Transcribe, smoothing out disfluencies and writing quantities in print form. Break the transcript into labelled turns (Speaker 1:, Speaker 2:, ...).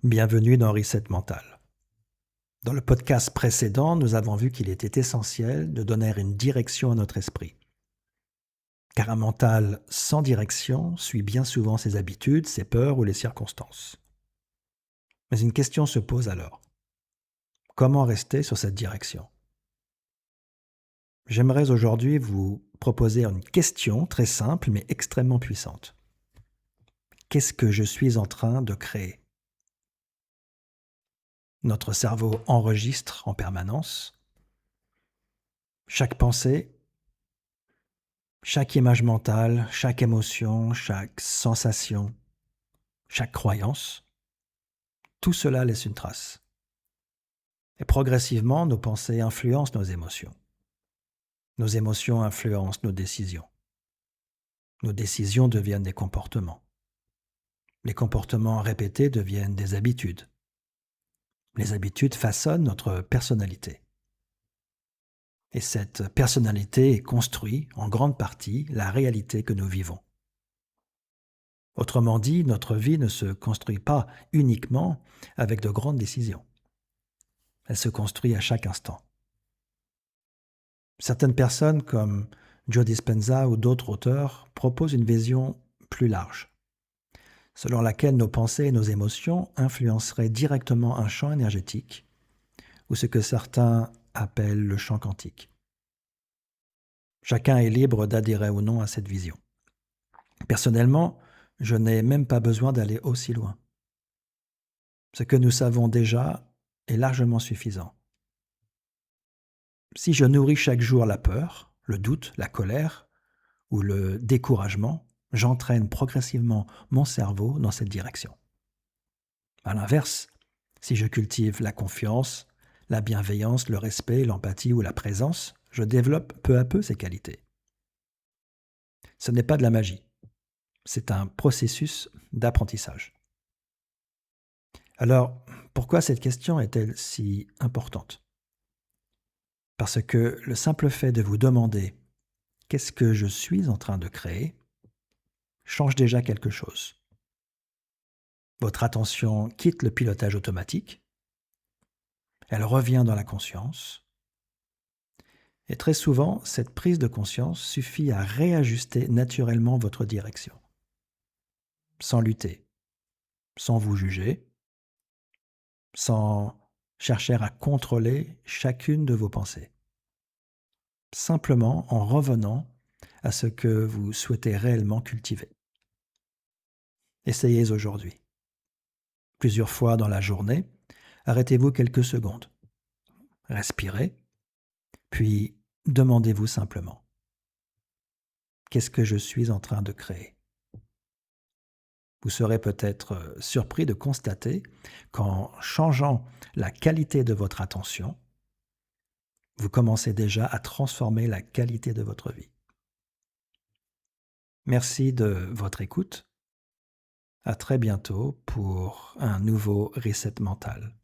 Speaker 1: Bienvenue dans Reset Mental. Dans le podcast précédent, nous avons vu qu'il était essentiel de donner une direction à notre esprit. Car un mental sans direction suit bien souvent ses habitudes, ses peurs ou les circonstances. Mais une question se pose alors. Comment rester sur cette direction? J'aimerais aujourd'hui vous proposer une question très simple mais extrêmement puissante. Qu'est-ce que je suis en train de créer? Notre cerveau enregistre en permanence chaque pensée, chaque image mentale, chaque émotion, chaque sensation, chaque croyance. Tout cela laisse une trace. Et progressivement, nos pensées influencent nos émotions. Nos émotions influencent nos décisions. Nos décisions deviennent des comportements. Les comportements répétés deviennent des habitudes. Les habitudes façonnent notre personnalité. Et cette personnalité construit, en grande partie, la réalité que nous vivons. Autrement dit, notre vie ne se construit pas uniquement avec de grandes décisions. Elle se construit à chaque instant. Certaines personnes, comme Joe Dispenza ou d'autres auteurs, proposent une vision plus large, selon laquelle nos pensées et nos émotions influenceraient directement un champ énergétique, ou ce que certains appellent le champ quantique. Chacun est libre d'adhérer ou non à cette vision. Personnellement, je n'ai même pas besoin d'aller aussi loin. Ce que nous savons déjà est largement suffisant. Si je nourris chaque jour la peur, le doute, la colère ou le découragement, j'entraîne progressivement mon cerveau dans cette direction. À l'inverse, si je cultive la confiance, la bienveillance, le respect, l'empathie ou la présence, je développe peu à peu ces qualités. Ce n'est pas de la magie, c'est un processus d'apprentissage. Alors, pourquoi cette question est-elle si importante? Parce que le simple fait de vous demander qu'est-ce que je suis en train de créer change déjà quelque chose. Votre attention quitte le pilotage automatique, elle revient dans la conscience, et très souvent, cette prise de conscience suffit à réajuster naturellement votre direction, sans lutter, sans vous juger, sans chercher à contrôler chacune de vos pensées, simplement en revenant à ce que vous souhaitez réellement cultiver. Essayez aujourd'hui. Plusieurs fois dans la journée, arrêtez-vous quelques secondes, respirez, puis demandez-vous simplement, qu'est-ce que je suis en train de créer? Vous serez peut-être surpris de constater qu'en changeant la qualité de votre attention, vous commencez déjà à transformer la qualité de votre vie. Merci de votre écoute. À très bientôt pour un nouveau reset mental.